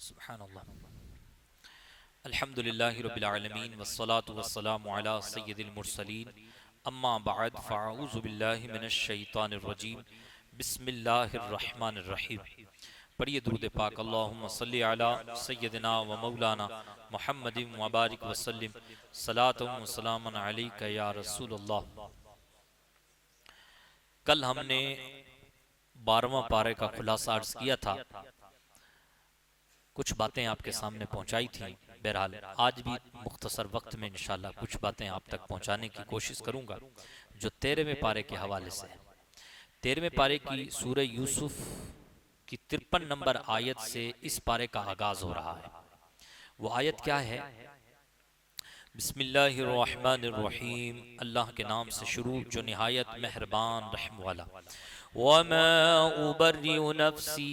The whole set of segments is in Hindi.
सुब्हानअल्लाह। अल्हम्दुलिल्लाहि रब्बिल आलमीन वस्सलातु वस्सलामु अला सय्यिदिल मुरसलीन अम्मा बअद फ़अऊज़ु बिल्लाहि मिनश शैतानिर रजीम बिस्मिल्लाहिर रहमानिर रहीम। पढ़िए दुरूद पाक। अल्लाहुम्मा सल्लि अला सय्यदिना व मौलाना मुहम्मदिन व बारिक वसल्लिम सलातन व सलामन अलैका या रसूलल्लाह। कल हमने 12वां पारे का खुलासा अर्ज किया था, कुछ बातें आपके सामने पहुंचाई थी। बहरहाल आज भी मुख्तसर वक्त में इंशाल्लाह कुछ बातें आप तक पहुंचाने की कोशिश करूंगा जो 13वें पारे के हवाले से है। 13वें पारे की सूरह यूसुफ की 53 नंबर आयत से इस पारे का आगाज हो रहा है। वो आयत क्या है? बिस्मिल्लाहिर्रहमानिर्रहीम, अल्लाह के नाम से शुरू जो निहायत मेहरबान रहम वाला। वमा उबर्रिउ नफ्सी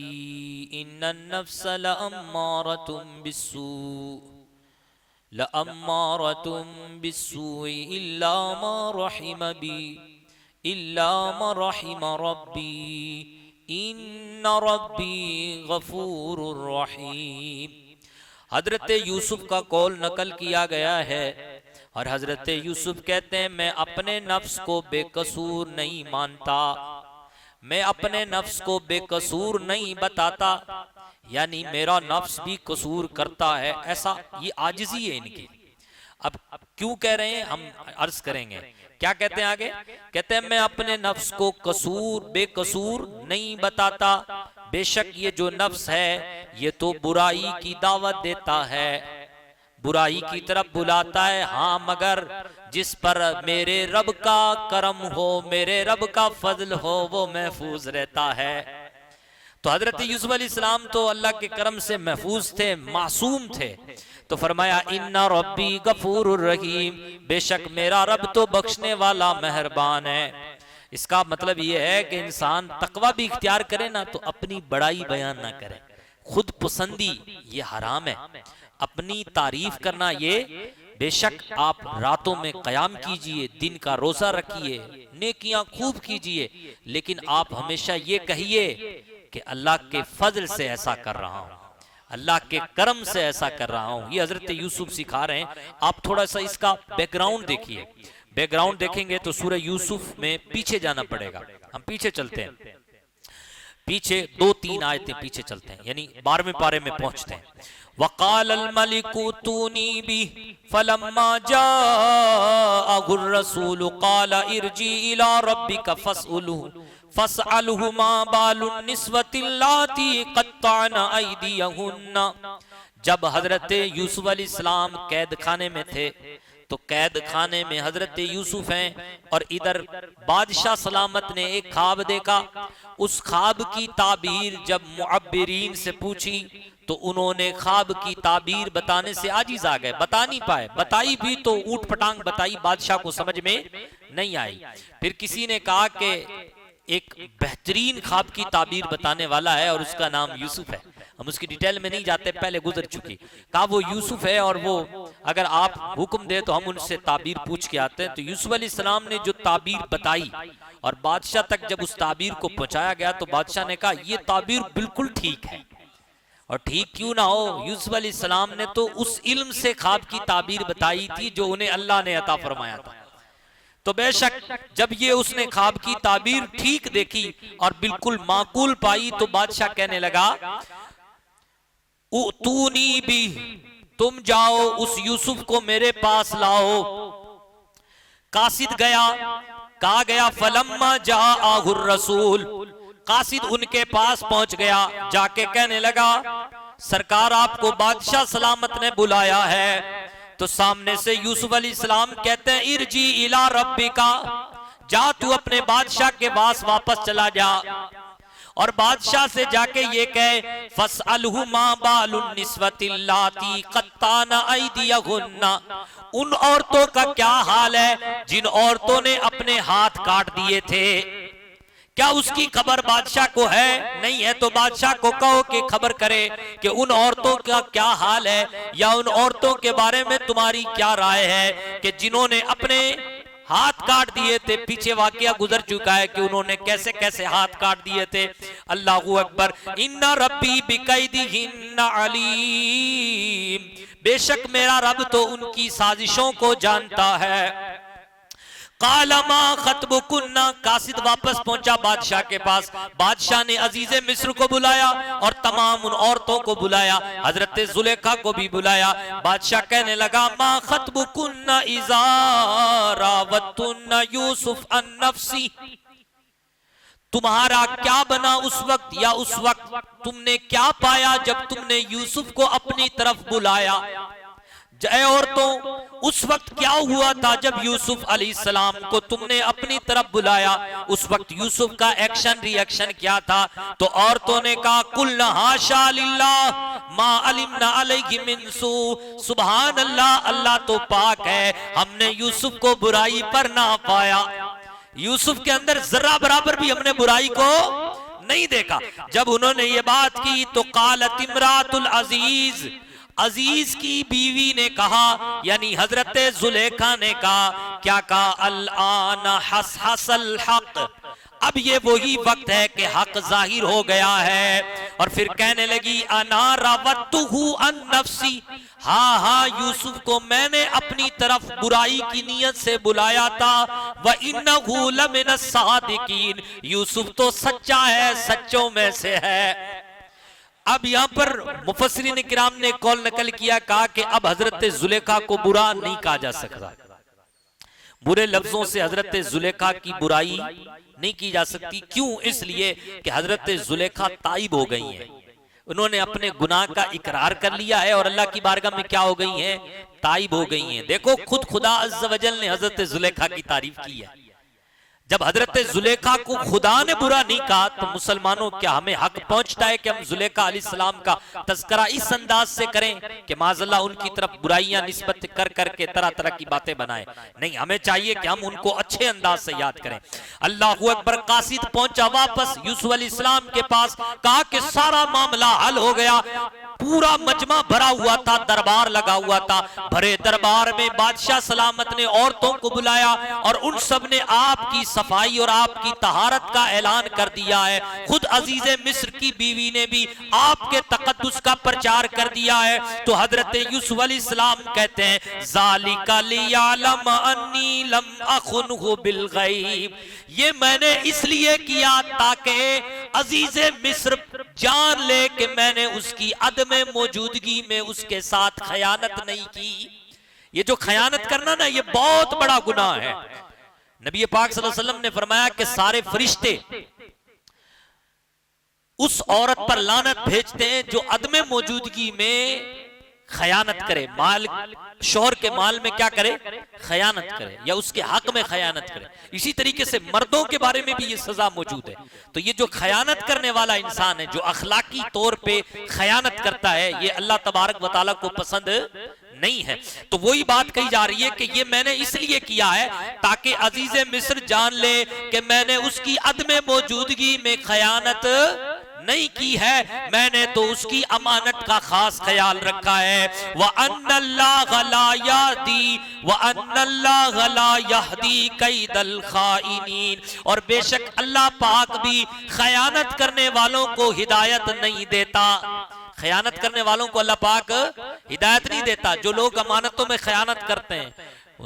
इन्नन नफ्स लअम्मारतुम बिस्सूइ इल्ला मा रहिम रब्बी इन्न रब्बी गफूरुर रहीम। हजरत यूसुफ का कौल नकल किया गया है और हजरत यूसुफ कहते हैं, मैं अपने नफ्स को बेकसूर नहीं मानता, मैं अपने नफ्स को बेकसूर नहीं बताता, यानी मेरा नफ्स भी कसूर करता है। ऐसा ये आजिज़ी है इनकी। अब क्यों कह रहे हैं हम अर्ज करेंगे। क्या कहते हैं आगे? कहते हैं मैं अपने नफ्स को बेकसूर नहीं बताता, बेशक ये जो नफ्स है ये तो बुराई की दावत देता है, बुराई की तरफ बुलाता है। हाँ, मगर जिस पर मेरे रब का करम हो, मेरे रब का फजल हो, वो महफूज रहता है। तो हजरत यूसुफ अलैहिस्सलाम तो अल्लाह के करम से महफूज थे, मासूम थे। तो फरमाया इन्ना रब्बी गफूरुर रहीम, बेशक मेरा रब तो बख्शने वाला मेहरबान है। इसका मतलब यह है कि इंसान तकवा भी इख्तियार करे ना तो अपनी बड़ाई बयान ना करे। खुद पसंदी ये हराम है, अपनी तारीफ करना ये बेशक आप रातों में कयाम कीजिए, दिन का रोजा रखिए, नेकियां खूब कीजिए, लेकिन आप हमेशा ये कहिए कि अल्लाह के फजल से ऐसा कर रहा हूं, अल्लाह के करम से ऐसा कर रहा हूं। ये हजरत यूसुफ सिखा रहे हैं। आप थोड़ा सा इसका बैकग्राउंड देखिए। बैकग्राउंड देखेंगे तो सूरह यूसुफ में पीछे जाना पड़ेगा। हम पीछे चलते हैं, पीछे 2-3 आयतें पीछे चलते हैं, यानी 12वें पारे में पहुंचते हैं। वक़ाल अल मलिकु तूनी बि फलम्मा जाअहुर रसूल क़ाल इरजी इला रब्बिका फस्अलहु मा बालुन निस्वतिल्लाती क़त्तअना अयदियहुन्ना। जब हजरत यूसुफ अलैहिस्सलाम कैद खाने में थे तो कैद खाने में हजरत यूसुफ हैं और इधर बादशाह सलामत ने एक ख्वाब देखा। उस ख्वाब की ताबीर जब मुअब्बिरीन से पूछी तो उन्होंने ख्वाब की ताबीर बताने से आजिज आ गए, बता नहीं पाए। बताई भी तो ऊट पटांग बताई, बादशाह को समझ में नहीं आई। फिर किसी ने कहा कि एक बेहतरीन ख्वाब की ताबीर बताने वाला है और उसका नाम यूसुफ है। हम उसकी डिटेल में नहीं जाते, पहले गुजर चुकी। कहा वो यूसुफ है और वो अगर आप हुक्म दे तो हम उनसे ताबीर पूछ के आते हैं। तो यूसुफ अलैहिस्सलाम ने जो ताबीर बताई और बादशाह तक जब उस ताबीर को पहुंचाया गया तो बादशाह ने कहा ये ताबीर बिल्कुल ठीक है। और ठीक क्यों ना हो, यूसुफ अलैहिस्सलाम ने तो उस इल्म से ख्वाब की ताबीर बताई थी जो उन्हें अल्लाह ने अता फरमाया था। तो बेशक जब ये उसने ख्वाब की ताबीर ठीक देखी और बिल्कुल माकूल पाई तो बादशाह कहने लगा तूनी भी, तुम जाओ उस यूसुफ को मेरे पास लाओ। कासिद गया, कहा गया फलम्मा जाअहुर रसूल, कासिद उनके पास पहुंच गया, जाके कहने लगा सरकार आपको बादशाह सलामत ने बुलाया है। तो सामने से यूसुफ अलैहिस्सलाम कहते हैं इरजी इला रब्बिका, जा तू अपने बादशाह के पास वापस चला जा और बादशाह से जाके ये कहे फस्अलहु मा बालुन निस्वतिल्लाती क़त्तअना अयदियहुन्ना, उन औरतों का क्या हाल है जिन औरतों ने अपने हाथ काट दिए थे। क्या उसकी खबर बादशाह को है? नहीं है तो बादशाह को कहो कि खबर करे कि उन औरतों का क्या हाल है, या उन औरतों के बारे में तुम्हारी क्या राय है कि जिन्होंने अपने हाथ काट दिए थे। पीछे वाकया गुजर चुका है कि उन्होंने कैसे कैसे हाथ काट दिए थे। अल्लाहू अकबर। इन्ना रब्बी बिकैदिहिन्ना अलीम, बेशक मेरा रब तो उनकी साजिशों को जानता है। कालमा खतबुकुन्ना, कासिद वापस पहुंचा बादशाह के पास। बादशाह ने अजीजे मिस्र को बुलाया और तमाम उन औरतों को बुलाया, हजरत जुलेखा को भी बुलाया। बादशाह कहने लगा, मा खतबुकुन्ना इज़ा रावतुन्ना यूसुफ अन नफ्सी, तुम्हारा क्या बना उस वक्त, या उस वक्त तुमने क्या पाया जब तुमने यूसुफ को अपनी तरफ बुलाया। जय औरतों, उस वक्त क्या हुआ था जब यूसुफ अलैहिस्सलाम को तुमने अपनी तरफ बुलाया, उस वक्त यूसुफ का एक्शन रिएक्शन क्या था। तो औरतों ने कहा, कुल हाशा लिल्लाह मा अलिमना अलैहि मिन सू, सुभान अल्लाह, अल्लाह तो पाक है, हमने यूसुफ को बुराई पर ना पाया। यूसुफ के अंदर जरा बराबर भी हमने बुराई को नहीं देखा। जब उन्होंने ये बात की तो कालत इमरातुल अजीज, अजीज की बीवी ने कहा, यानी हजरत जुलेखा ने कहा, क्या कहा, अल-आना हसल हक, अब ये वही वक्त है कि हक जाहिर हो गया है। और फिर कहने लगी, अना रावतुहु अन नफ्सी, हाँ हाँ यूसुफ को मैंने अपनी तरफ बुराई की नीयत से बुलाया था। व इन्नहु लमिनस सादिकीन, यूसुफ तो सच्चा है, सच्चों में से है। अब यहाँ पर मुफस्सिरीन किराम ने कौल नकल किया, कहा कि अब हजरत जुलेखा को बुरा नहीं कहा जा सकता, बुरे लफ्जों से हजरत जुलेखा की बुराई नहीं की जा सकती। क्यों? इसलिए कि हजरत जुलेखा ताइब हो गई हैं, उन्होंने अपने गुनाह का इकरार कर लिया है और अल्लाह की बारगाह में क्या हो गई हैं, ताइब हो गई हैं। देखो खुद खुदा अज़्ज़ व जल ने हजरत जुलेखा की तारीफ की है। जब हजरत जुलेखा को खुदा ने बुरा नहीं कहा तो मुसलमानों क्या हमें हक पहुंचता है कि हम जुलेखा अलैहिस्सलाम का तज़किरा इस अंदाज से करें कि माज़अल्लाह उनकी तरफ बुराइयां निस्बत कर करके तरह तरह की बातें बनाए? नहीं, हमें चाहिए कि हम उनको अच्छे अंदाज से याद करें। अल्लाहू अकबर। कासिद पहुंचा वापस यूसुफ अलैहिस्सलाम के पास, कहा कि सारा मामला हल हो गया। पूरा मजमा भरा हुआ था, दरबार लगा हुआ था। भरे दरबार में बादशाह सलामत ने औरतों को बुलाया और उन सब ने आपकी सफाई और आपकी तहारत का ऐलान कर दिया है। खुद अजीजे मिस्र की बीवी ने भी आपके तकद्दुस का प्रचार कर दिया है। तो हजरत यूसुफ अलैहिस्सलाम कहते हैं, ज़ालिका लियअलम अन्नी लम अखुनहु बिल गैब, ये मैंने इसलिए किया ताकि अजीजे मिस्र जान ले कि मैंने उसकी अदम मौजूदगी में उसके साथ खयानत नहीं की। ये जो खयानत करना ना, ये बहुत बड़ा गुनाह है। नबी पाक सल्लल्लाहु अलैहि वसल्लम ने फरमाया कि सारे फरिश्ते उस औरत पर लानत भेजते हैं जो अदम मौजूदगी में खयानत करे, माल शोहर के माल में क्या करे, खयानत करे, या उसके हक में खयानत करे। इसी तरीके से मर्दों के बारे में भी ये सजा मौजूद है। तो ये जो खयानत करने वाला इंसान है, जो अखलाकी तौर पे खयानत करता है, ये अल्लाह तबारक व तआला को पसंद नहीं है। तो वही बात कही जा रही है कि ये मैंने इसलिए किया है ताकि अजीजे मिस्र जान ले कि मैंने उसकी अदम मौजूदगी में खयानत नहीं की है, मैंने तो उसकी अमानत का खास ख्याल रखा है। व अन्नल्लाह ला यहदी व अन्नल्लाह ला यहदी कैदल खाइनीन, और बेशक अल्लाह पाक भी खयानत करने वालों को हिदायत नहीं देता। खयानत करने वालों को अल्लाह पाक हिदायत नहीं देता। जो लोग अमानतों में खयानत करते हैं,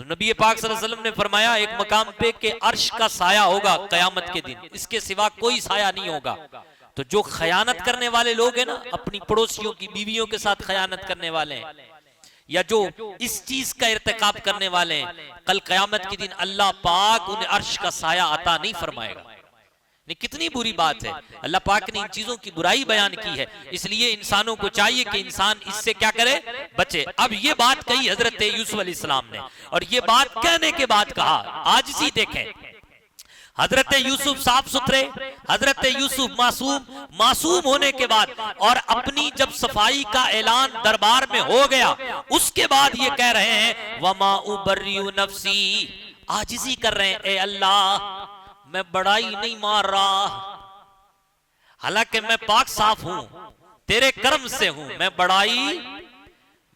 नबी पाक सल्लल्लाहु अलैहि वसल्लम ने फरमाया एक मकाम पे कि अर्श का साया होगा कयामत के दिन, इसके सिवा कोई साया नहीं होगा। तो जो खयानत करने वाले लोग हैं ना, अपनी पड़ोसियों की बीवियों के साथ खयानत करने वाले हैं, या जो इस चीज का इर्तिकाब करने वाले हैं, कल कयामत के दिन अल्लाह पाक उन्हें अर्श का साया अता नहीं फरमाएगा। नहीं, कितनी बुरी बात है। अल्लाह पाक ने इन चीजों की बुराई बयान की है, इसलिए इंसानों को चाहिए कि इंसान इससे क्या करे, बचे। अब ये बात कही हजरत यूसुफ अलैहिस्सलाम ने, और ये बात कहने के बाद कहा, आजिज़ी देखें, हजरत यूसुफ साफ सुथरे, हजरत यूसुफ मासूम होने के बाद और अपनी जब सफाई का ऐलान दरबार में हो गया, उसके बाद ये कह रहे हैं, वमा उबर्रियु नफ्सी, आजिज़ी कर रहे हैं, ए अल्लाह मैं बड़ाई नहीं मार रहा, हालांकि मैं पाक साफ हूं, तेरे कर्म से हूं, मैं बड़ाई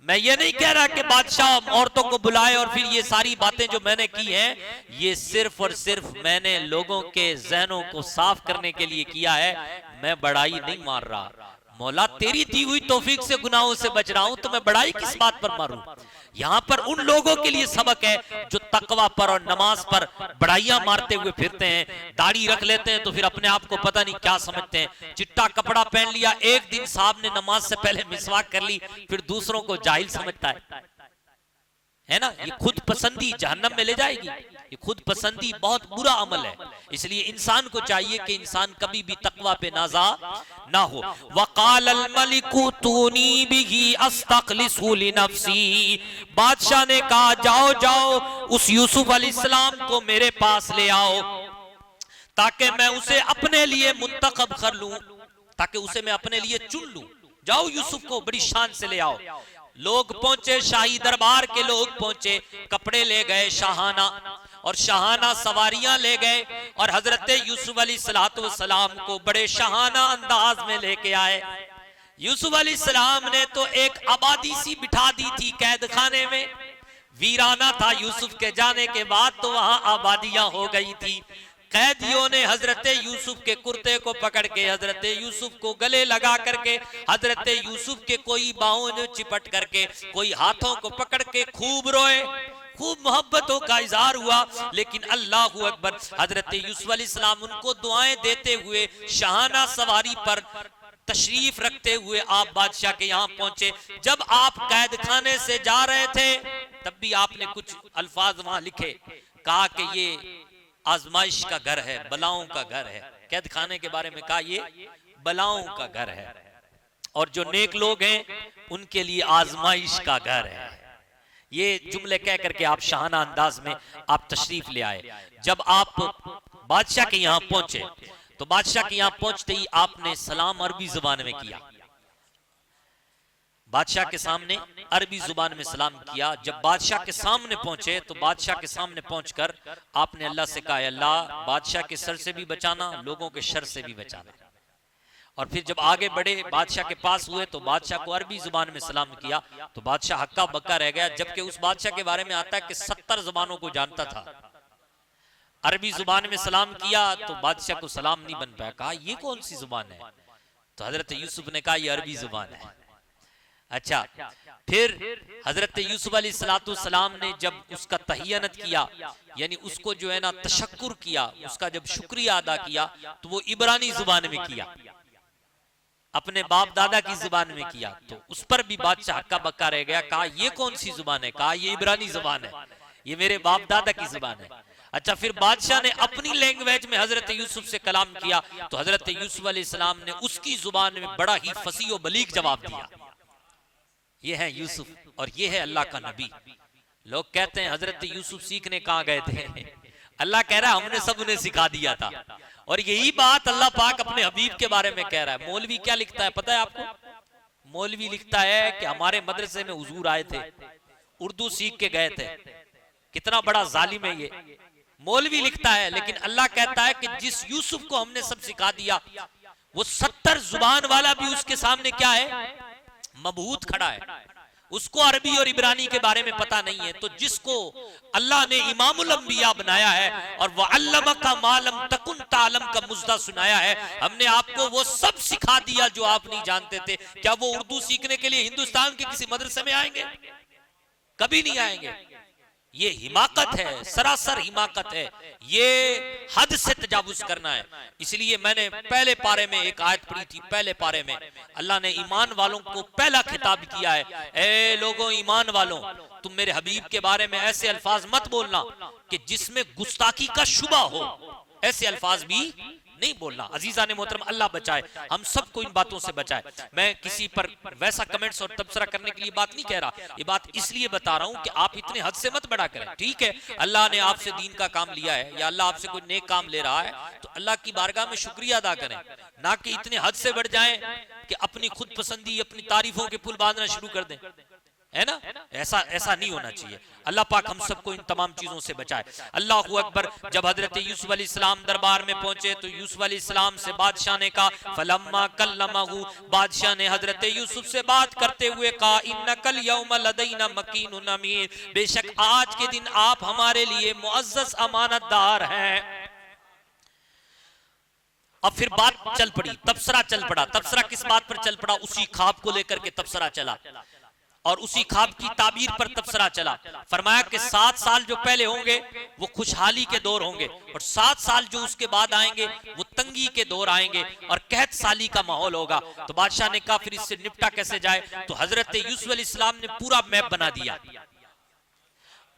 मैं ये नहीं कह रहा कि बादशाह औरतों को बुलाए और फिर ये सारी बातें जो मैंने की हैं, ये सिर्फ और सिर्फ मैंने लोगों के जहनों को साफ करने के लिए किया है। मैं बड़ाई नहीं मार रहा। मौला तेरी दी हुई तौफीक से गुनाहों से बच रहा हूं, तो मैं बड़ाई किस बात पर मारूं? यहां पर उन लोगों के लिए सबक है जो तकवा पर और नमाज पर बड़ाइयां मारते हुए फिरते हैं, दाढ़ी रख लेते हैं तो फिर अपने आप को पता नहीं क्या समझते हैं, चिट्टा कपड़ा पहन लिया, एक दिन साहब ने नमाज से पहले मिसवाक कर ली, फिर दूसरों को जाहिल समझता है ना। ये खुद पसंदी जहन्नम में ले जाएगी। ये खुद पसंदी बहुत बुरा अमल है। इसलिए इंसान को चाहिए कि इंसान कभी भी तकवा पे नाजा ना हो। वक़ाल अल मलिकु तूनी बिही अस्तखलिसु लिनफ्सी, बादशाह ने कहा जाओ जाओ उस यूसुफ अलैहिस्सलाम को मेरे पास ले आओ ताकि मैं उसे अपने लिए मुंतखब कर लूं, ताकि उसे मैं अपने लिए चुन लूं। जाओ यूसुफ को बड़ी शान से ले आओ। लोग पहुंचे, शाही दरबार के लोग पहुंचे, कपड़े ले गए शाहाना और शाहाना सवारियां ले गए और हजरत यूसुफ अलैहिस्सलाम को बड़े शाहाना अंदाज में लेके आए। यूसुफ अलैहिस्सलाम ने तो एक आबादी सी बिठा दी थी कैद खाने में। वीराना था यूसुफ के जाने के बाद, तो वहां आबादियां हो गई थी। कैदियों ने हजरत यूसुफ के कुर्ते को पकड़ के, हजरत यूसुफ को गले लगा करके, हजरत यूसुफ के कोई बाहों में चिपट करके, कोई हाथों को पकड़ के खूब रोए, खूब मोहब्बतों का इजहार हुआ। लेकिन अल्लाहू अकबर, हजरत यूसुफ अलैहिस्सलाम उनको दुआएं देते हुए शाहाना सवारी पर तशरीफ रखते हुए आप बादशाह के यहाँ पहुंचे। जब आप कैद खाने से जा रहे थे तब भी आपने कुछ अल्फाज वहां लिखे, कहा कि ये आजमाइश का घर है, बलाओं का घर है। कैद खाने के बारे में कहा ये बलाओं का घर है और जो नेक लोग हैं उनके लिए आजमाइश का घर है। ये जुमले कह करके आप शाहाना अंदाज में आप तशरीफ ले आए। जब आप बादशाह के यहाँ पहुंचे तो बादशाह के यहाँ पहुंचते ही आपने सलाम अरबी जुबान में किया। बादशाह के सामने अरबी जुबान में सलाम किया। जब बादशाह के सामने पहुंचे तो बादशाह के सामने पहुंचकर आपने अल्लाह से कहा, अल्लाह बादशाह के सर से भी बचाना, लोगों के शर से भी बचाना। और फिर जब आगे बढ़े, बादशाह के पास हुए तो बादशाह को अरबी जुबान में सलाम किया तो बादशाह हक्का बक्का रह गया। जबकि उस बादशाह के बारे में आता है कि 70 जुबानों को जानता था। अरबी जुबान में सलाम किया तो बादशाह को सलाम नहीं बन पाया। कहा ये कौन सी जुबान है? तो हजरत यूसुफ ने कहा ये अरबी जुबान है। अच्छा, फिर हजरत यूसुफ अलैहिस्सलाम ने जब उसका तहियनत किया, यानी उसको जो है ना तशक्कुर किया, उसका जब शुक्रिया अदा किया तो वो इब्रानी जुबान में किया, अपने बाप दादा की जुबान में किया। तो उस पर भी बादशाह हक्का बक्का रह गया। कहा ये कौन सी जुबान है? कहा ये इब्रानी जुबान है, ये मेरे बाप दादा की जुबान है। अच्छा, फिर बादशाह ने अपनी लैंग्वेज में हजरत यूसुफ से कलाम किया तो हजरत यूसुफ अलैहिस्सलाम ने उसकी जुबान में बड़ा ही फसी और बलीग जवाब दिया। ये है यूसुफ और ये है अल्लाह का नबी। लोग कहते हैं हजरत यूसुफ सीखने कहां गए थे? अल्लाह कह रहा है हमने सब उन्हें सिखा दिया था। और यही बात अल्लाह पाक अपने हबीब के बारे में कह रहा है। मौलवी क्या लिखता है पता है आपको? मौलवी लिखता है कि हमारे मदरसे में हुजूर आए थे, उर्दू सीख के गए थे। कितना बड़ा जालिम है ये। मौलवी लिखता है, लेकिन अल्लाह कहता है कि जिस यूसुफ को हमने सब सिखा दिया वो 70 जुबान वाला भी उसके सामने क्या है? मबहूत खड़ा है। उसको अरबी और इब्रानी के बारे में पता नहीं है। तो जिसको अल्लाह ने इमामुल अंबिया बनाया है और वह अल्लमका मालम तकुन तालम का मुज्दा सुनाया है, हमने आपको वो सब सिखा दिया जो आप नहीं जानते थे। क्या वो उर्दू सीखने के लिए हिंदुस्तान के किसी मदरसे में आएंगे? कभी नहीं आएंगे। ये हिमाकत है, सरासर हिमाकत है। ये हद से तजावुज करना है। इसलिए मैंने पहले पारे में एक आयत पढ़ी थी। पहले पारे में अल्लाह ने ईमान वालों को पहला खिताब किया है, ए लोगों ईमान वालों, तुम मेरे हबीब के बारे में ऐसे अल्फाज मत बोलना कि जिसमें गुस्ताखी का शुबा हो। ऐसे अल्फाज भी नहीं बोलना। अजीजा ने मोहतरम, अल्लाह बचाए, हम सबको इन बातों से बचाए। मैं किसी पर वैसा कमेंट्स और तबसरा करने के लिए बात नहीं कह रहा। ये बात इसलिए बता रहा हूं कि आप इतने हद से मत बड़ा करें। ठीक है, अल्लाह ने आपसे दीन का काम लिया है या अल्लाह आपसे कोई नेक काम ले रहा है तो अल्लाह की बारगाह में शुक्रिया अदा करें, ना कि इतने हद से बढ़ जाएं कि अपनी खुद पसंदी, अपनी तारीफों के पुल बांधना शुरू कर दें। है ना। ऐसा ऐसा नहीं होना चाहिए। अल्लाह पाक हम सबको इन तमाम चीजों से बचाए। अल्लाह अकबर। जब हजरत यूसुफ अलैहिस्सलाम दरबार में पहुंचे तो यूसुफ अलैहिस्सलाम से बादशाह ने कहा, फलम्मा कल्लमहु, बादशाह ने हजरत यूसुफ से बात करते हुए कहा, इन्नकल यौम लदैना मकीनुन अमीन, बेशक आज के दिन आप हमारे लिए मुअज़्ज़ज़ अमानतदार हैं। अब फिर बात चल पड़ी, तबसरा चल पड़ा। तबसरा किस बात पर चल पड़ा? उसी ख्वाब को लेकर के तबसरा चला और उसी ख्वाब की ताबीर पर तबसरा चला। फरमाया कि 7 साल जो पहले होंगे वो खुशहाली के दौर होंगे और 7 साल जो उसके बाद आएंगे वो तंगी के दौर आएंगे और कहत साली का माहौल होगा। तो बादशाह ने कहा फिर इससे निपटा कैसे जाए? तो हजरत यूसुफ अलैहिस्सलाम ने पूरा मैप बना दिया।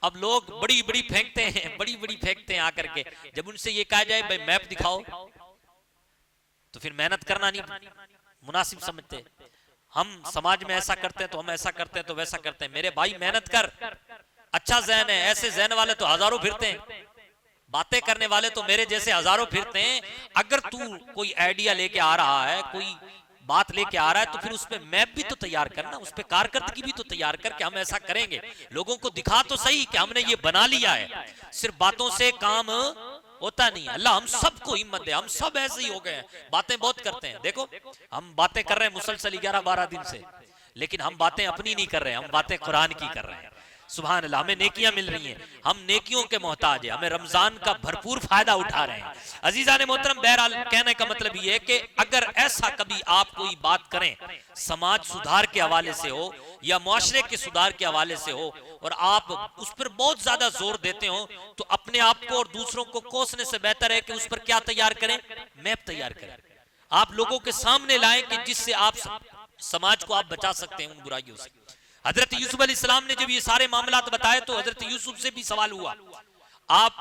अब लोग बड़ी बड़ी फेंकते हैं, बड़ी बड़ी फेंकते हैं आकर के। जब उनसे ये कहा जाए भाई मैप दिखाओ तो फिर मेहनत करना नहीं मुनासिब समझते। हम समाज में ऐसा करते हैं तो हम ऐसा करते हैं तो वैसा करते हैं। मेरे भाई मेहनत कर, अच्छा जहन है। ऐसे जहन वाले तो हजारों फिरते हैं, बातें करने वाले तो मेरे जैसे हजारों फिरते हैं। अगर तू कोई आइडिया लेके आ रहा है, कोई बात लेके आ रहा है, तो फिर उस पे मैप भी तो तैयार करना, उस पे कारकर्दगी भी तो तैयार करके हम ऐसा करेंगे। लोगों को दिखा तो सही कि हमने ये बना लिया है। सिर्फ बातों से काम होता नहीं। अल्लाह हम सबको हिम्मत दे। हम सब ऐसे ही हो गए हैं, बातें बहुत करते हैं। देखो हम बातें कर रहे हैं मुसलसल 11-12 दिन से, लेकिन हम बातें अपनी नहीं कर रहे हैं, हम बातें कुरान की कर रहे हैं। सुभान अल्लाह। हमें नेकियां मिल रही हैं, हम नेकियों के मोहताज हैं, हमें रमजान का भरपूर फायदा उठा रहे हैं। अजीजा ने मोहतरम, बहरहाल कहने का मतलब ये है कि अगर ऐसा कभी आप कोई बात करें समाज सुधार के हवाले से हो या मुआशरे के सुधार के हवाले से हो और आप उस पर बहुत ज्यादा जोर देते हो, तो अपने आप को और दूसरों को कोसने से बेहतर है कि उस पर क्या तैयार करें? मैप तैयार करें। आप लोगों के सामने लाएं कि जिससे आप समाज को आप बचा सकते हैं उन बुराइयों से। हजरत यूसुफ अलैहिस्सलाम ने जब ये सारे मामलात बताए तो हजरत यूसुफ से भी सवाल हुआ, आप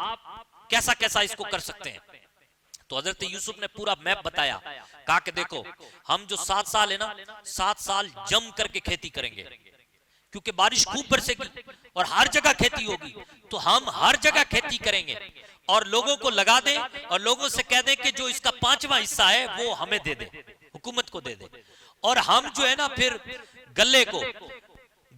कैसा कैसा इसको कर सकते हैं? तो हजरत यूसुफ ने पूरा मैप बताया। कहा कि देखो हम जो 7 साल है ना, 7 साल जम करके खेती करेंगे, क्योंकि बारिश खूब बरसेगी और हर जगह खेती होगी, तो हम हर जगह खेती करेंगे और लोगों को लगा दें और लोगों से कह दें कि जो इसका 5वां हिस्सा है वो हमें दे दे, हुकूमत को दे दे। और हम जो है ना फिर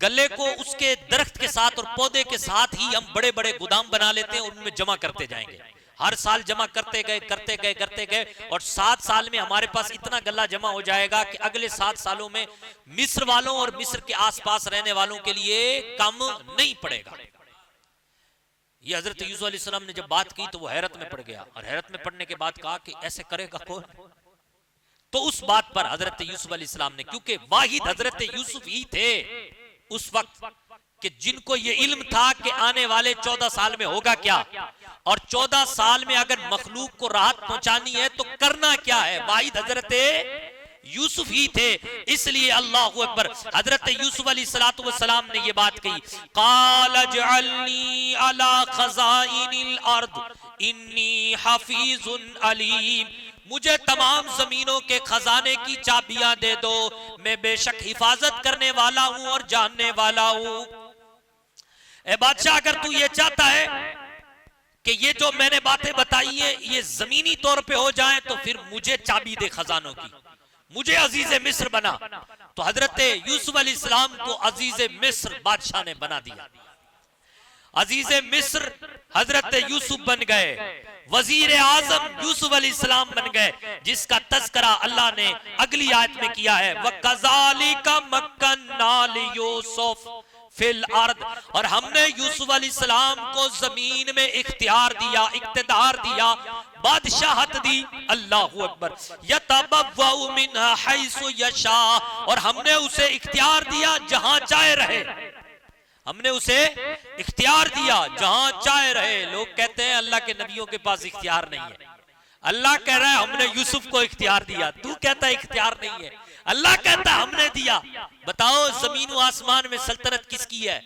गले को उसके दरख्त के साथ और पौधे के साथ ही हम बड़े बड़े गोदाम बना लेते हैं और उनमें जमा करते जाएंगे। हर साल जमा करते गए और 7 साल में हमारे पास इतना गल्ला जमा हो जाएगा कि अगले 7 सालों में मिस्र वालों और मिस्र के आसपास रहने वालों के लिए कम नहीं पड़ेगा। ये हजरत यूसुफ अलैहिस्सलाम ने जब बात की तो वो हैरत में पड़ गया और हैरत में पड़ने के बाद कहा कि ऐसे करेगा कौन? तो उस बात पर हजरत यूसुफ अलैहिस्सलाम ने, क्योंकि वाहिद हजरत यूसुफ ही थे उस वक्त कि जिनको ये इल्म था कि आने वाले 14 साल में होगा क्या, और 14 साल में अगर मखलूक को राहत पहुंचानी है तो करना क्या है, वाहिद हजरत यूसुफ ही थे। इसलिए अल्लाहु अकबर, हजरत यूसुफ अलैहिस्सलातु वस्सलाम ने ये बात कही, क़ाल अजअलनी अला खज़ाइनिल अर्द इन्नी हफीजुन अलीम, मुझे तमाम जमीनों के खजाने की चाबियां दे दो, मैं बेशक हिफाजत करने वाला हूं और जानने वाला हूं। ए बादशाह, अगर तू ये चाहता है कि ये जो मैंने बातें बताई है ये जमीनी तौर पे हो जाए तो फिर मुझे चाबी दे खजानों की, मुझे अजीज मिस्र बना। तो हजरत यूसुफ अलैहिस्सलाम को अजीज मिस्र बादशाह ने बना दिया। अजीज मिस्र हजरत यूसुफ बन गए, वजीर आजम यूसुफ अलैहिस्सलाम बन गए, जिसका तज़किरा अल्लाह ने अगली आयत में किया है, वकज़ालिका मक्कन्ना लियूसुफ फिल अर्द, और हमने यूसुफ अलैहिस्सलाम को जमीन में इख्तियार दिया, इक्तिदार दिया, बादशाहत दी। अल्लाहु अकबर। यतबव्वउ मिन्हा हैसु यशा, और हमने उसे इख्तियार दिया जहां चाहे रहे, हमने उसे इख्तियार दिया जहां चाहे रहे। लोग कहते हैं अल्लाह के नबियों के पास इख्तियार नहीं है, अल्लाह कह रहा है हमने यूसुफ को इख्तियार दिया, तू कहता है इख्तियार नहीं है, अल्लाह कहता है हमने दिया। बताओ जमीन व आसमान में सल्तनत किसकी है?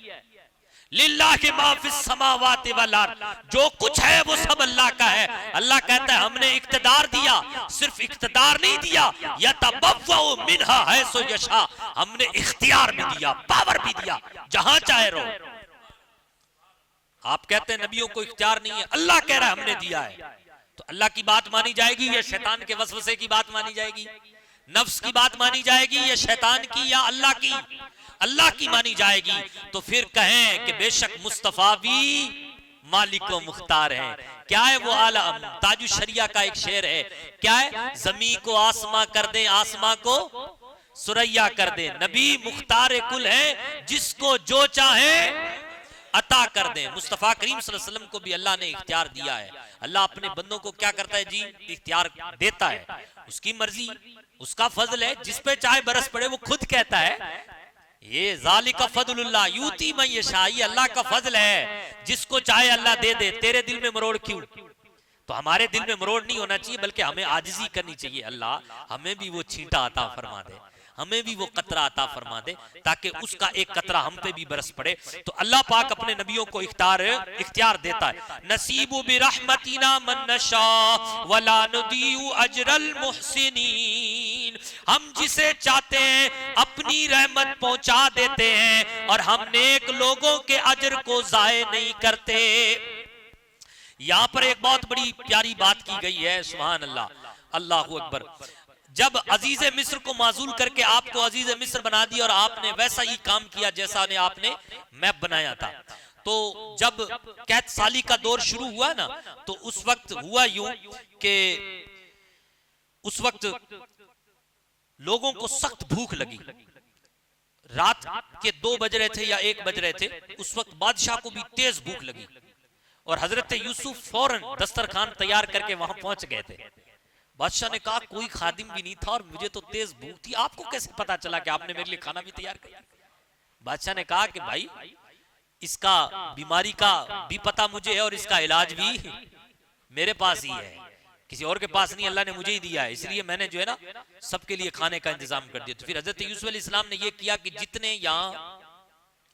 लिल्लाहि मा फिस समावाति वल अर्द, जो कुछ है वो सब अल्लाह का है। अल्लाह कहता है हमने इख्तिदार दिया, सिर्फ इख्तिदार नहीं दिया, यतबव्वउ मिन्हा हैसु यशा, हमने इख्तियार भी दिया, पावर भी दिया, जहां चाहे रहो। आप कहते हैं नबियों को इख्तियार नहीं है, अल्लाह कह रहा है हमने दिया है, तो अल्लाह की बात मानी जाएगी या शैतान के वसवसे की बात मानी जाएगी? नफ्स की बात मानी जाएगी या शैतान की या अल्लाह की? अल्लाह की मानी जाएगी तो फिर कहें कि बेशक मुस्तफा भी मालिक व मुख्तार है। क्या है वो आला ताजु शरिया का एक शेर है, क्या है, जमी को आसमां कर दे, आसमां को सुरैया कर दे, नबी मुख्तार कुल है, जिसको जो चाहे अता कर दे। मुस्तफा करीम सल्लल्लाहु अलैहि वसल्लम को भी अल्लाह ने इख्तियार दिया है। अल्लाह अपने बंदों को क्या करता है जी, इख्तियार देता है, उसकी मर्जी, उसका फजल है, जिस पे चाहे बरस पड़े। वो खुद कहता है ये ज़ालिका फज़लुल्लाह यूती मन यशा, ये अल्लाह का फजल है, जिसको चाहे अल्लाह दे दे। तेरे दिल में मरोड़ क्यों? तो हमारे दिल में मरोड़ नहीं होना चाहिए, बल्कि हमें आजिज़ी करनी चाहिए। अल्लाह हमें भी वो छींटा अता फरमा दे, हमें भी वो कतरा अता फरमा दे, ताकि उसका एक कतरा हम पे भी बरस पड़े। तो अल्लाह पाक अपने नबियों को इख्तियार देता है। नसीबु बिरहमतिना मन नशा वला नुदीउ अजरल मुहसिनीन, हम जिसे चाहते हैं अपनी रहमत पहुंचा देते हैं और हम नेक लोगों के अजर को जाये नहीं करते। यहां पर एक बहुत बड़ी प्यारी बात की गई है, सुभान अल्लाह, अल्लाहु अकबर। जब अजीज मिस्र को माजूल करके आपको अजीज मिस्र बना दिया और आपने वैसा ही काम किया जैसा ने आपने मैप बनाया था, तो जब कैद साली का दौर शुरू हुआ ना, तो उस वक्त हुआ यूं कि उस वक्त लोगों को सख्त भूख लगी। रात के 2 बज रहे थे या 1 बज रहे थे, उस वक्त बादशाह को भी तेज भूख लगी और हजरत यूसुफ फौरन दस्तरखान तैयार करके वहां पहुंच गए थे। बादशाह ने कहा कोई खादिम भी नहीं था और मुझे तो तेज भूख थी, आपको कैसे पता चला कि आपने मेरे लिए खाना भी तैयार किया? बादशाह ने कहा कि भाई इसका बीमारी का भी पता मुझे है और इसका इलाज भी मेरे पास ही है, किसी और के पास नहीं, अल्लाह ने मुझे ही दिया है, इसलिए मैंने जो है ना सबके लिए खाने का इंतजाम कर दिया। तो फिर हजरत यूसुफ अलैहिस्सलाम ने यह किया कि जितने यहाँ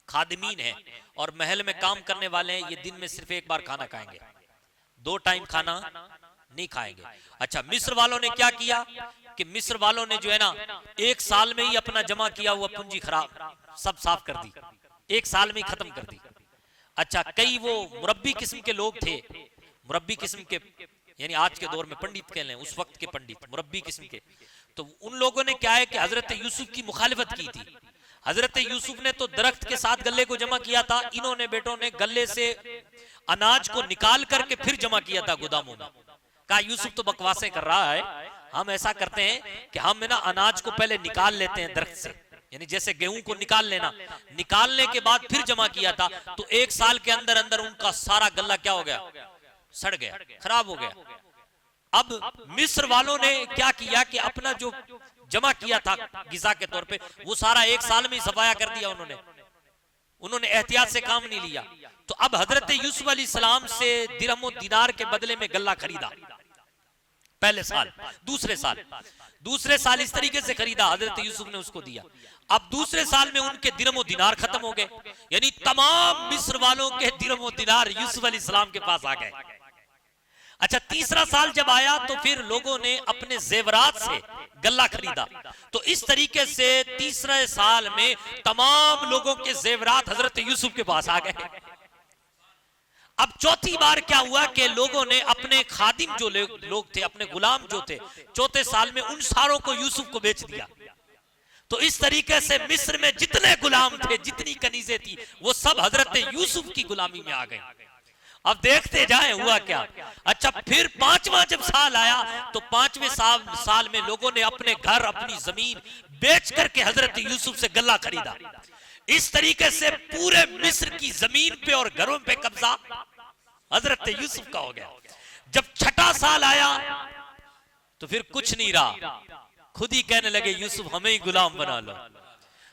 खादिमीन हैं और महल में काम करने वाले हैं, ये दिन में सिर्फ एक बार खाना खाएंगे, 2 टाइम खाना नहीं खाएंगे। अच्छा, मिस्र वालों ने क्या किया कि मिस्र वालों ने जो है ना 1 साल में ही अपना जमा किया हुआ पूंजी खराब सब साफ कर दी, 1 साल में ही खत्म कर दी। अच्छा, कई वो मुरब्बी किस्म के लोग थे, मुरब्बी किस्म के यानी आज के दौर में पंडित कह लें, उस वक्त के पंडित मुरब्बी किस्म के, तो उन लोगों ने क्या है कि हजरत यूसुफ की मुखालिफत की थी। हजरत यूसुफ ने तो दरख्त के साथ गल्ले को जमा किया था, इन्होंने बेटों ने गल्ले से अनाज को निकाल करके फिर जमा किया था गोदामों में। कहा यूसुफ तो बकवासें कर रहा है, हम ऐसा करते हैं कि हम ना अनाज को पहले निकाल लेते हैं दरख्त से, यानी जैसे गेहूं को निकाल लेना, निकालने के बाद फिर जमा किया था, तो 1 साल के अंदर अंदर उनका सारा गल्ला क्या हो गया, सड़ गया, खराब हो गया। अब मिस्र वालों ने क्या किया कि अपना जो जमा किया था गिजा के तौर पे, वो सारा 1 साल में ही सफाया कर दिया उन्होंने एहतियात से काम नहीं लिया। तो अब हजरत यूसुफ अलैहिस्सलाम से दिरहम और दिनार के बदले में गल्ला खरीदा, पहले साल, दूसरे साल इस तरीके से खरीदा, हजरत यूसुफ ने उसको दिया। अब दूसरे साल में उनके दिरहम और दिनार खत्म हो गए, यानी तमाम मिस्र वालों के दिरहम और दिनार यूसुफ अलैहिस्सलाम के पास आ गए। अच्छा, तीसरा साल जब आया तो फिर लोगों ने अपने जेवरात से गल्ला खरीदा, तो इस तरीके से तीसरे साल में तमाम लोगों के जेवरात हजरत यूसुफ के पास आ गए। अब चौथी बार क्या हुआ कि लोगों ने अपने खादिम जो लोग थे, अपने गुलाम जो थे, चौथे साल में उन सारों को यूसुफ को बेच दिया। तो इस तरीके से मिस्र में जितने गुलाम थे, जितनी कनीजें थी, वो सब हजरत यूसुफ की गुलामी में आ गए। अब देखते जाए हुआ क्या। अच्छा, फिर 5वां जब साल आया तो 5वें साल में लोगों ने अपने घर, अपनी जमीन बेच करके हजरत यूसुफ से गल्ला खरीदा। इस तरीके से पूरे मिस्र की जमीन पे और घरों पे कब्जा हजरत यूसुफ का हो गया। जब 6ठा साल आया तो फिर कुछ नहीं रहा, खुद ही कहने लगे यूसुफ हमें ही गुलाम बना लो।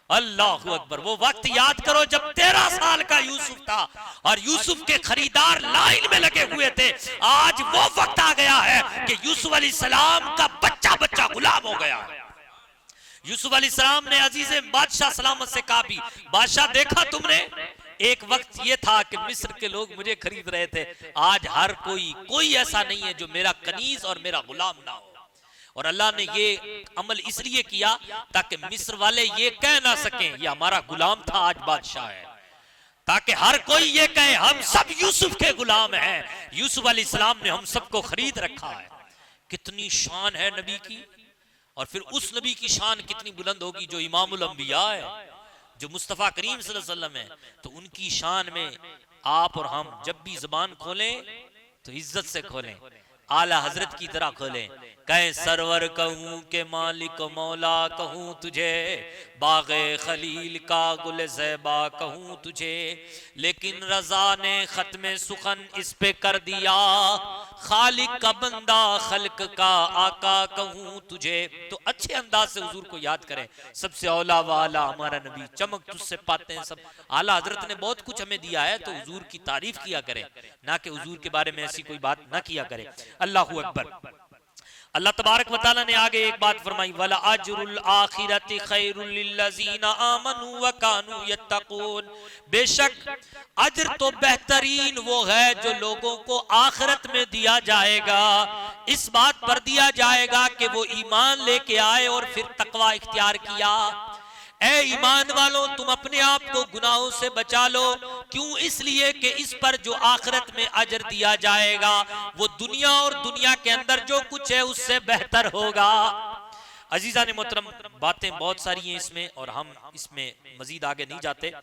अल्लाहु अकबर। वो वक्त याद करो जब 13 साल का यूसुफ था और यूसुफ के खरीदार लाइन में लगे हुए थे। आज वो वक्त आ गया है कि यूसुफ अलैहिस्सलाम का बच्चा बच्चा गुलाम हो गया है। यूसुफ अलैहिस्सलाम ने अजीज बादशाह सलामत से कहा, भी बादशाह देखा तुमने, एक वक्त ये था कि मिस्र के लोग मुझे खरीद रहे थे, आज हर कोई ऐसा नहीं है जो मेरा कनीज और मेरा गुलाम ना हो। और अल्लाह ने ये अमल इसलिए किया ताकि मिस्र वाले ये कह ना सकें ये हमारा गुलाम था, आज बादशाह है, ताकि हर कोई ये कहे हम सब यूसुफ के गुलाम हैं, यूसुफ अलैहिस्सलाम ने हम सबको खरीद रखा है। कितनी शान है नबी की, और फिर उस नबी की शान कितनी बुलंद होगी जो इमामुल अंबिया है, जो मुस्तफ़ा करीम सल्लल्लाहु अलैहि वसल्लम है, तो उनकी शान में आप और हम जब भी जुबान खोलें तो इज्जत से खोलें, आला हजरत की तरह खोलें। कहें सरवर कहूँ के मालिक मौला कहूँ तुझे, बाग़े खलील का गुल ज़ैबा कहूँ तुझे, लेकिन रजा ने खत्म सुखन इस पे कर दिया, खालिक का बंदा खल्क का आका कहूँ तुझे। तो अच्छे अंदाज से हुजूर को याद करें, सबसे औला वाला हमारा नबी, चमक तुझसे पाते हैं सब। आला हजरत ने बहुत कुछ हमें दिया है, तो हुजूर की तारीफ किया करें, ना कि हुजूर के बारे में ऐसी कोई बात ना किया करें। अल्लाहु अकबर। अल्लाह तबारक व तआला ने आगे एक बात फरमाई, वला अजरुल आखिरति खैरुल लिल्लज़ीना आमनू व कानू यत्तकून। बेशक अजर तो बेहतरीन वो है जो लोगों को आखिरत में दिया जाएगा, इस बात पर दिया जाएगा कि वो ईमान लेके आए और फिर तकवा इख्तियार किया। ए ईमान वालों, तुम अपने आप को गुनाहों से बचा लो। क्यों? इसलिए कि इस पर जो आखिरत में अजर दिया जाएगा वो दुनिया और दुनिया के अंदर जो कुछ है उससे बेहतर होगा। अजीजा ने मोहतरम, बातें बहुत सारी हैं इसमें और हम इसमें मजीद आगे नहीं जाते,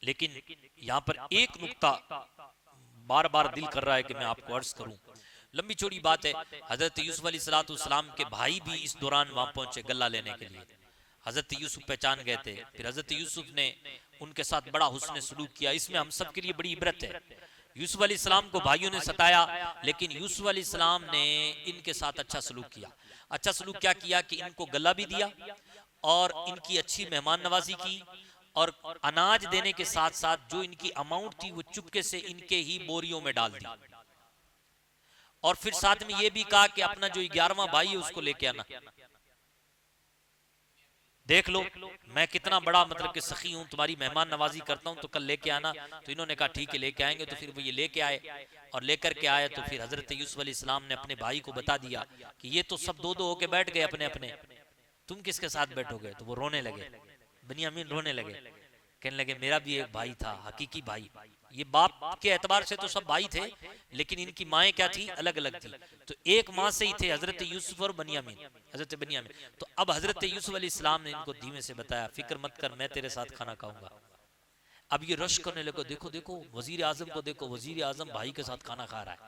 लेकिन यहां पर एक नुक्ता बार बार दिल कर रहा है कि मैं आपको अर्ज करूं। लंबी चौड़ी बात है, हजरत यूसुफ अलैहिस्सलाम के भाई भी इस दौरान वहां पहुंचे गल्ला लेने के लिए। हजरत यूसुफ पहचान गए थे, फिर हजरत यूसुफ ने उनके साथ बड़ा हुस्न सलूक किया। इसमें हम सब के लिए बड़ी इबरत है। यूसुफ अलैहिस्सलाम को भाइयों ने सताया, लेकिन यूसुफ अलैहिस्सलाम ने इनके साथ अच्छा सलूक किया। अच्छा सलूक क्या किया कि इनको गला भी दिया और इनकी अच्छी मेहमान नवाजी की, और अनाज देने के साथ साथ जो इनकी अमाउंट थी वो चुपके से इनके ही बोरियों में डाल दी। और फिर साथ में ये भी कहा कि अपना जो 11वां भाई है उसको लेके आना। देख लो मैं कितना बड़ा मतलब कि सखी हूं, तुम्हारी मेहमान नवाजी करता हूं, तो कल लेके आना। तो इन्होंने कहा ठीक है लेके आएंगे। तो फिर वो ये लेके आए, और लेकर के आए तो फिर हजरत यूसुफ अलैहिस्सलाम ने अपने भाई को बता दिया कि ये तो सब दो दो होके बैठ गए अपने अपने, तुम किसके साथ बैठोगे? तो वो रोने लगे, बनियामीन रोने लगे, कहने लगे मेरा भी एक भाई था, हकीकी भाई। ये बाप के एतबार से तो सब भाई थे, लेकिन इनकी माएँ क्या थी? अलग अलग थी। तो एक माँ से ही थे हजरत यूसुफ और बनियामीन, हजरत बनियामीन। तो अब हजरत यूसुफ अलैहिस्सलाम ने इनको धीमे से बताया, फिक्र मत कर, मैं तेरे साथ खाना खाऊंगा। अब ये रश करने लगे, देखो देखो वजीर आजम को देखो, वजीर आजम भाई के साथ खाना खा रहा है।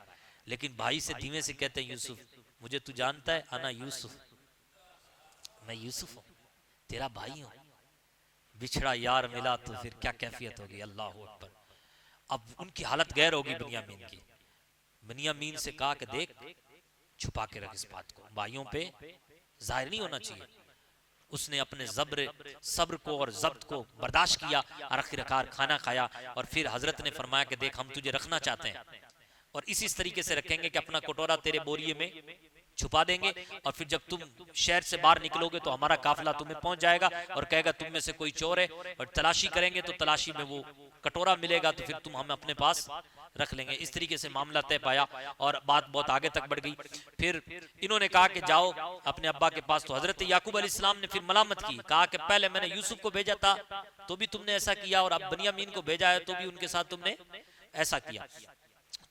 लेकिन भाई से धीमे से कहते हैं, यूसुफ मुझे तू जानता है, अना यूसुफ, मैं यूसुफ हूँ, तेरा भाई हूँ। बिछड़ा यार मिला तो फिर क्या कैफियत होगी। अल्लाह अकबर। अब उनकी हालत गैर होगी बनियामीन की। बनियामीन से कहा कि देख छुपा के रख इस बात को, भाइयों पे जाहिर नहीं होना चाहिए। उसने अपने सब्र को और जब्त को बर्दाश्त किया और आखिरकार खाना खाया। और फिर हजरत ने फरमाया कि देख हम तुझे रखना चाहते हैं और इसी तरीके से रखेंगे कि अपना कटोरा तेरे बोरिये में छुपा देंगे, और फिर जब तुम शहर से बाहर निकलोगे तो हमारा काफिला तुम्हें पहुंच जाएगा और कहेगा तुम में से कोई चोर है, और तलाशी करेंगे तो तलाशी में वो कटोरा मिलेगा, तो फिर तुम हमें अपने पास रख लेंगे। इस तरीके से मामला तय पाया और बात बहुत आगे तक बढ़ गई। फिर इन्होंने कहा कि जाओ अपने अब्बा के पास। तो हजरत याकूब अलैहिस्सलाम ने फिर मलामत की, कहा कि पहले मैंने यूसुफ को भेजा था तो भी तुमने ऐसा किया, और अब बनियामीन को भेजा है तो भी उनके साथ तुमने ऐसा किया।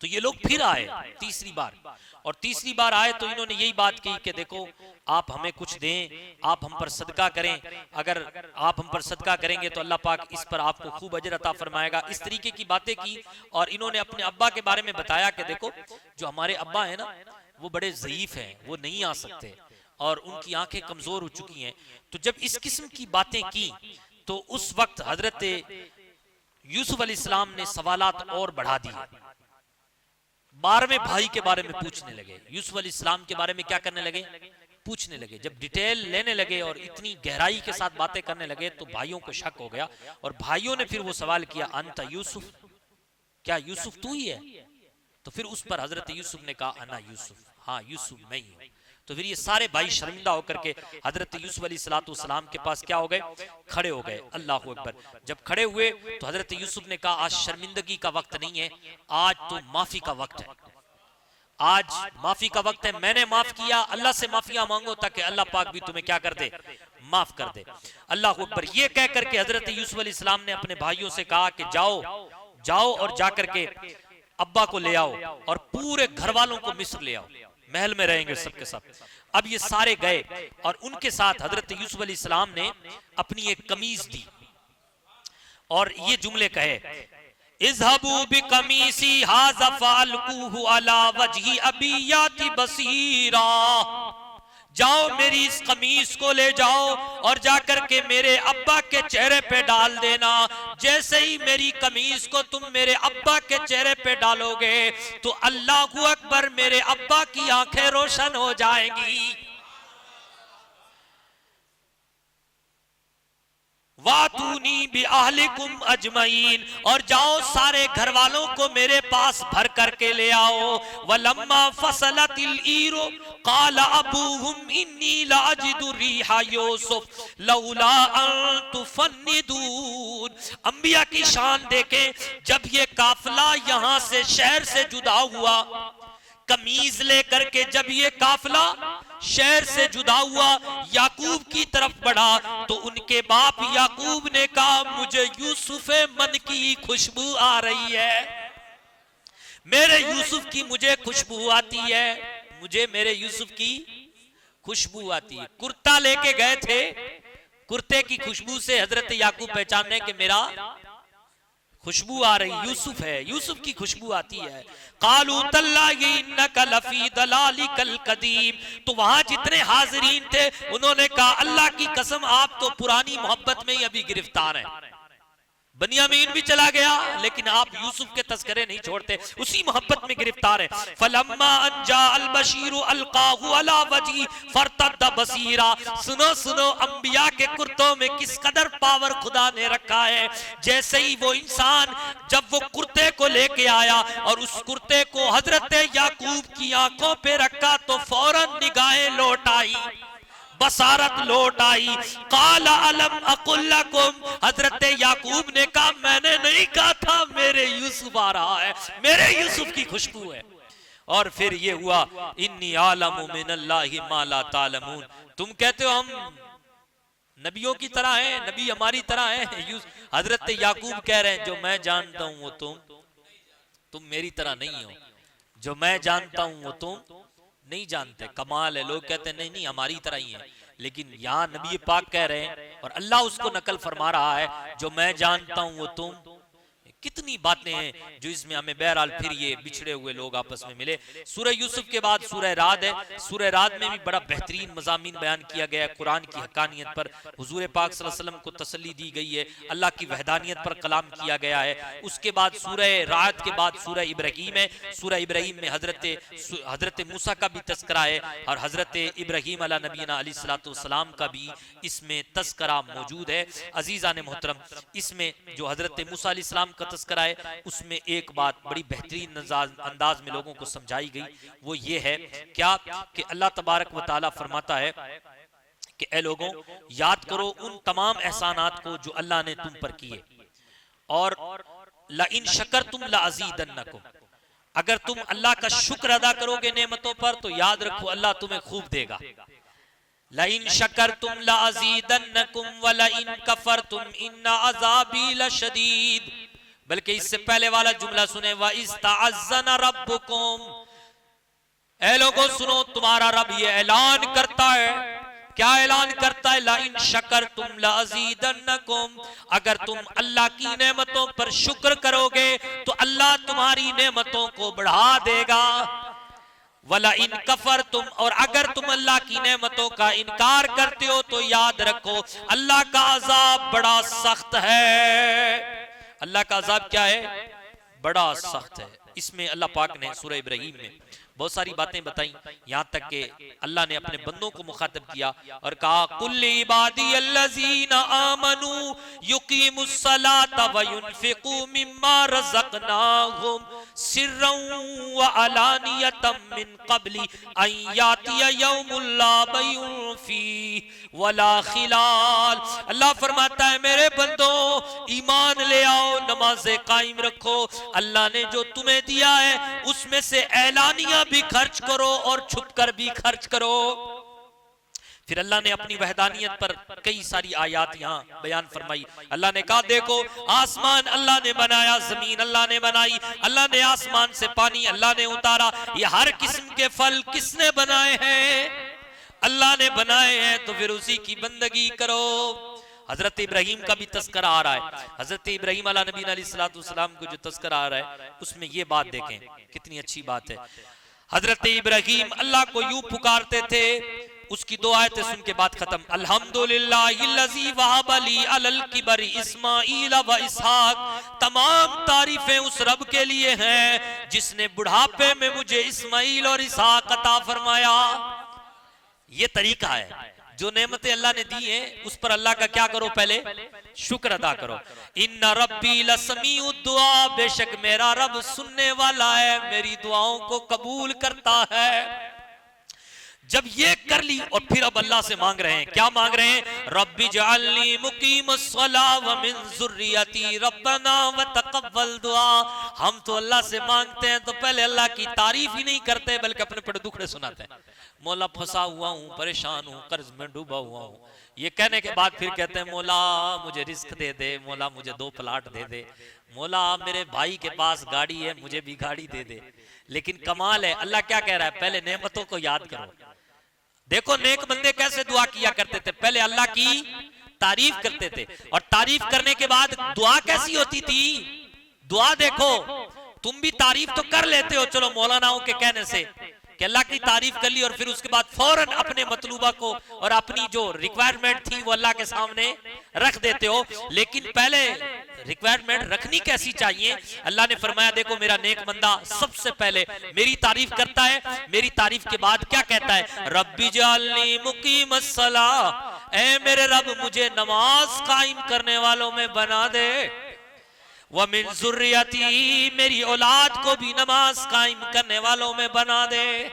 तो ये लोग फिर आए तीसरी बार, और तीसरी बार आए तो इन्होंने यही बात की कि देखो आप हमें कुछ दें, आप हम पर सदका करें, अगर आप हम पर सदका करेंगे तो अल्लाह पाक इस पर आपको खूब अजर अता फरमाएगा। इस तरीके की बातें की, और इन्होंने अपने अब्बा के बारे में बताया कि देखो जो हमारे अब्बा है ना वो बड़े ज़ईफ हैं, वो नहीं आ सकते और उनकी आंखें कमजोर हो चुकी हैं। तो जब इस किस्म की बातें की तो उस वक्त हजरत यूसुफ अलैहिस्सलाम ने सवालात और बढ़ा दिए। 12वें भाई के बारे में पूछने लगे, यूसुफ अलैहिस्सलाम के बारे में क्या करने लगे? पूछने लगे। जब डिटेल लेने लगे और इतनी गहराई के साथ बातें करने लगे तो भाइयों को शक हो गया, और भाइयों ने फिर वो सवाल किया अंत यूसुफ, क्या यूसुफ तू ही है? तो फिर उस पर हजरत यूसुफ ने कहा अना यूसुफ, हाँ यूसुफ मैं ही हूँ। तो फिर ये सारे भाई शर्मिंदा होकर के हजरत यूसुफ अलैहिस्सलाम के पास क्या हो गए? खड़े हो गए। अल्लाह अकबर। जब खड़े हुए तो हजरत यूसुफ ने कहा आज शर्मिंदगी का वक्त नहीं है, आज तो माफी का वक्त है, आज माफी का वक्त है। मैंने माफ किया, अल्लाह से माफिया मांगो ताकि अल्लाह पाक भी तुम्हें क्या कर दे? माफ कर दे। अल्लाह अकबर। ये कह करके हजरत यूसुफ अलैहिस्सलाम ने अपने भाइयों से कहा कि जाओ जाओ और जाकर के अब्बा को ले आओ और पूरे घर वालों को मिस्र ले आओ, महल में रहेंगे सबके सब। अब ये सारे गए और उनके साथ हजरत यूसुफ अलैहिस्सलाम ने अपनी एक कमीज दी और ये जुमले कहे, इज़हबू बिकमीसी हाज़ा फ़अल्क़ूहु अला वजही अबियाति बसीरा, जाओ मेरी इस कमीज को ले जाओ और जाकर के मेरे अब्बा के चेहरे पे डाल देना। जैसे ही मेरी कमीज को तुम मेरे अब्बा के चेहरे पे डालोगे तो अल्लाहू अकबर, मेरे अब्बा की आंखें रोशन हो जाएंगी। वातूनी बि अहलिकुम अजमईन, और जाओ सारे घर वालों को मेरे पास भर करके ले आओ। वलम्मा फसलतिल ईरो काला अबूहुम इन्नी लाजिदु रिहा यूसुफ लौला अन तुफन्निदून। अंबिया की शान देखें, जब ये काफिला यहां से शहर से जुदा हुआ, कमीज लेकर के जब ये काफिला शहर से जुदा हुआ, याकूब की तरफ बढ़ा, तो उनके बाप याकूब ने कहा, मुझे यूसुफ मन की खुशबू आ रही है, मेरे यूसुफ की मुझे खुशबू आती है, मुझे मेरे यूसुफ की खुशबू आती है। कुर्ता लेके गए थे, कुर्ते की खुशबू से हजरत याकूब पहचाने कि मेरा खुशबू आ रही, यूसुफ है, यूसुफ की खुशबू आती है। कालू तल्लाही इन्नका लफी दलालिकल कदीम, तो वहां जितने हाजिरीन थे उन्होंने कहा, अल्लाह की कसम आप तो पुरानी मोहब्बत में ही अभी गिरफ्तार हैं। बनियामीन भी चला गया लेकिन आप यूसुफ के तस्करे नहीं छोड़ते, उसी मोहब्बत में गिरफ्तार है। फलम्मा अनजा अल बशीरु अलकाहु अला वजी फरतद्दा बसीरा। सुनो सुनो, अंबिया के कुर्तों में किस कदर पावर खुदा ने रखा है। जैसे ही वो इंसान जब वो कुर्ते को लेके आया और उस कुर्ते को हजरत याकूब की आंखों पे रखा तो फौरन निगाहें लौट आई, बसारत लौट आई। काला अलम अकुल लकुम, हजरत याकूब ने कहा, मैंने नहीं कहा था मेरे यूसुफ आ रहा है, मेरे यूसुफ की खुशबू है। और फिर ये हुआ, इन्नी आलमु मिनल्लाहि मा ला तालमून, तुम कहते हो हम नबियों की तरह हैं, नबी हमारी तरह हैं। हजरत याकूब कह रहे हैं, जो मैं जानता हूं वो तुम मेरी तरह नहीं हो, जो मैं जानता हूं वो तुम नहीं जानते। कमाल है, लोग कहते हैं नहीं नहीं हमारी तरह ही है, लेकिन यहाँ नबी पाक कह रहे हैं और अल्लाह उसको नकल फरमा रहा है, जो मैं जानता हूं वो तुम। कितनी बातें हैं जो इसमें हमें, बहरहाल फिर ये बिछड़े हुए लोग आपस में मिले। सूरह यूसुफ के बाद सूरह राद है, सूरह राद में भी बड़ा बेहतरीन मज़ामीन बयान किया गया है, कुरान की हकानियत पर हुजूर पाक सल्लल्लाहु अलैहि वसल्लम को तसल्ली दी गई है, अल्लाह की वहदानियत पर कलाम किया गया है। उसके बाद सूरह राद के बाद सूरह इब्राहीम है, सूरह इब्राहीम में हजरत मूसा का भी तस्करा है और हजरत इब्राहीम अला नबीना अलैहिस्सलातु वस्सलाम का भी इसमें तस्करा मौजूद है। अजीज़ान मोहतरम, इसमें जो हजरत मूसा अलैहिस्सलाम का तस्करा है उसमें एक बात बड़ी बेहतरीन अंदाज में लोगों को समझाई गई, वो ये है क्या कि अल्लाह तबारक व तआला फरमाता है कि ए लोगों, याद करो उन तमाम एहसानात को जो अल्लाह ने तुम पर किए, और ला इन शकरतुम ला अज़ीदन्नकुम, अगर तुम अल्लाह का शुक्र अदा करोगे नेमतों पर तो याद रखो अल्लाह तुम्हें खूब देगा। लाइन शकरतुम ला अज़ीदन्नकुम व लाइन कफरतुम इन्ना अज़ाबी लशदीद। बल्कि इससे पहले वाला जुमला सुने, व इस्तअज़्ज़ना रब्बुकुम, ऐ लोगों सुनो, तुम्हारा रब ये ऐलान करता है, क्या ऐलान करता है, लाइन शकरतुम ला अज़ीदन्नकुम, अगर तुम अल्लाह की नेमतों पर शुक्र करोगे तो अल्लाह तुम्हारी नेमतों को बढ़ा देगा। वला इन कफर तुम, और अगर तुम अल्लाह की नेमतों का इनकार करते हो तो याद रखो अल्लाह का अजाब बड़ा सख्त है। अल्लाह का अजाब क्या है, बड़ा सख्त है। इसमें अल्लाह पाक ने सूरह इब्राहीम में बहुत सारी बातें बताई, यहां तक कि अल्लाह ने अपने बंदों को मुखातब किया और कहा, कुल इबादी अल्लज़ीना आमनू युकीमुस्सलाता व युनफिकू मिम्मा रज़क़नाहुम सिर्रन व अलानियतम मिन क़ब्ली अन यातिया यौमुल ला बैउन फीहि वला खिलाल। अल्लाह फरमाता है, मेरे बंदो ईमान ले आओ, नमाज़े कायम रखो, अल्लाह ने जो तुम्हें दिया है उसमें से ऐलानिया भी खर्च करो और छुप कर भी खर्च करो। फिर अल्लाह ने अपनी वहदानियत पर कई सारी आयात यहाँ बयान फरमाई। अल्लाह ने कहा, देखो आसमान अल्लाह ने बनाया, जमीन अल्लाह ने बनाई, अल्लाह ने आसमान से पानी अल्लाह ने उतारा, ये हर किस्म के फल किसने बनाए हैं, अल्लाह ने बनाए हैं तो फिर उसी की बंदगी करो। हजरत इब्राहिम का भी तस्करा आ रहा है। हजरत इब्राहिम अला नबी अलैहिस्सलाम को जो तस्करा आ रहा है उसमें ये बात देखें कितनी अच्छी बात है। हजरत इब्राहिम अल्लाह को यूं पुकारते थे, उसकी दो आयतें सुन के बात खत्म। अल्हम्दुलिल्लाहिल्लज़ी वहब ली अलल किबरी इस्माईल व इसहाक। तमाम तारीफें उस रब के लिए हैं जिसने बुढ़ापे में मुझे इस्माईल और इसहाक अता फरमाया। ये तरीका है, जो नेमतें अल्लाह ने दी हैं उस पर अल्लाह का क्या करो, पहले शुक्र अदा करो। इन्ना रब्बी लसमीउ दुआ, बेशक मेरा रब सुनने वाला है, मेरी दुआओं को कबूल करता है। जब ये कर ली और फिर अब अल्लाह से मांग रहे हैं, क्या मांग रहे हैं? रब्बी जअलनी मुकीमस्सला व मिन ज़ुर्रियती रब्बना व तक़ब्बल दुआ। हम तो अल्लाह से मांगते हैं तो पहले अल्लाह की तारीफ ही नहीं करते बल्कि अपने पड़े दुखड़े सुनाते हैं। मौला फंसा हुआ हूँ, परेशान हूँ, कर्ज में डूबा हुआ हूँ। ये कहने के बाद फिर कहते हैं मौला मुझे रिस्क दे दे, मौला मुझे 2 प्लाट दे दे, मौला मेरे भाई के पास गाड़ी है मुझे भी गाड़ी दे दे। लेकिन कमाल है, अल्लाह क्या कह रहा है? पहले नेमतों को याद करो। देखो नेक बंदे कैसे दुआ किया करते थे, पहले अल्लाह की तारीफ करते थे और तारीफ करने के बाद दुआ कैसी होती थी? दुआ देखो, तुम भी तारीफ तो कर लेते हो चलो मौलानाओं के कहने से कि अल्लाह की तारीफ कर ली और फिर उसके बाद फौरन अपने मतलूबा को और अपनी जो रिक्वायरमेंट थी वो अल्लाह के सामने रख देते हो। लेकिन पहले रिक्वायरमेंट रखनी कैसी चाहिए? अल्लाह ने फरमाया देखो मेरा नेक बंदा सबसे पहले मेरी तारीफ करता है, मेरी तारीफ के बाद क्या कहता है? रब्बी जअलनी मुकीमस्सला, ऐ मेरे रब मुझे नमाज कायम करने वालों में बना दे। व मिन ज़ुर्रियती, मेरी औलाद को भी नमाज कायम करने वालों में बना दे।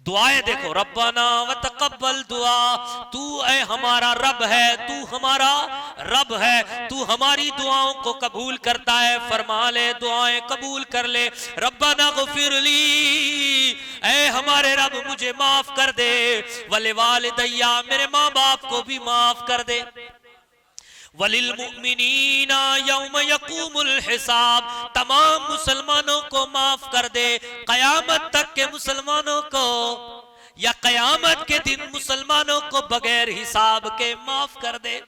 दुआएं देखो, रब्बना व तक़ब्बल दुआ, तू ऐ हमारा रब है, तू हमारा रब है, तू हमारी दुआओं को कबूल करता है, फरमा ले दुआएं कबूल कर ले। रब्बना ग़फ़िरली, ऐ हमारे रब मुझे माफ कर दे, वले वालिदैया, मेरे माँ बाप को भी माफ कर दे, वलिल मुमिनीना यौम यक़ूमुल हिसाब, तमाम मुसलमानों को माफ कर दे, कयामत तक के मुसलमानों को या कयामत के दिन मुसलमानों को बगैर हिसाब के माफ कर दे।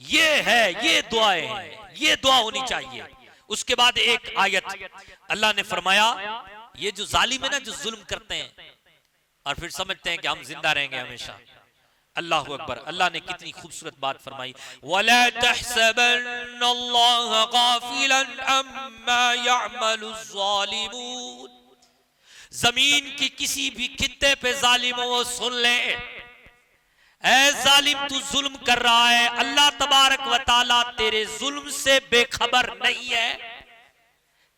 ये है, ये दुआएं हैं, ये दुआ होनी चाहिए। उसके बाद एक आयत अल्लाह ने फरमाया, ये जो जालिम है ना, जो जुल्म करते हैं और फिर समझते हैं कि हम जिंदा रहेंगे हमेशा। अल्लाह अकबर, अल्लाह ने कितनी खूबसूरत बात फरमाई, वला तहसबन्नल्लाह गाफिलन अम्मा यअमलुज़्ज़ालिमून। जमीन की किसी भी खित्ते पे जालिमों वो सुन ले, ऐ जालिम तू जुल्म कर रहा है, अल्लाह तबारक व तआला तेरे जुल्म से बेखबर नहीं है,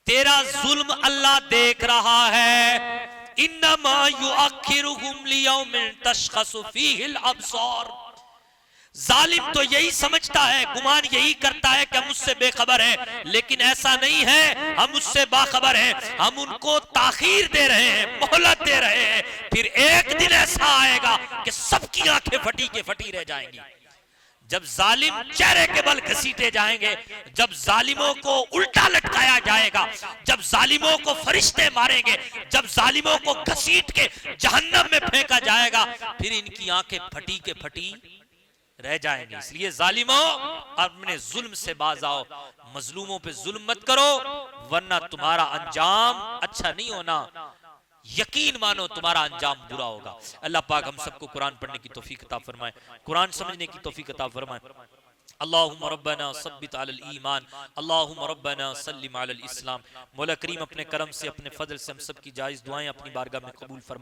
तेरा जुल्म अल्लाह देख रहा है। इन्नमा युअख्खिरुहुम लियौमिन तशख़सु फ़ीहिल अब्सार। जालिम तो यही समझता है, गुमान यही करता है कि हम उससे बेखबर हैं, लेकिन ऐसा नहीं है, हम उससे बाखबर हैं। हम उनको ताखीर दे रहे हैं, मोहलत दे रहे हैं, फिर एक दिन ऐसा आएगा कि सबकी आंखें फटी के फटी रह जाएंगी। जब जालिम चेहरे के बल घसीटे जाएंगे, जब जालिमों को उल्टा लटकाया जाएगा, जब जालिमों को फरिश्ते मारेंगे, जब जालिमों को घसीट के जहन्नम में फेंका जाएगा, फिर इनकी आंखें फटी के फटी रह जाएंगी। इसलिए जालिमों अपने जुल्म से बाज आओ, मजलूमों पे जुल्म मत करो, वरना तुम्हारा अंजाम अच्छा नहीं होना। यकीन मानो तुम्हारा अंजाम बुरा होगा। अल्लाह पाक हम सबको कुरान पढ़ने की तौफीक अता फरमाए, कुरान समझने की तौफीक अता फरमाए। अल्लाहुम्मा रब्बना सब्बित अलल ईमान, अल्लाहुम्मा रब्बना सल्लिम अलल इस्लाम। मौला करीम अपने करम से, अपने फजल से हम सब की जायज़ दुआएं अपनी बारगाह में कबूल फरमा।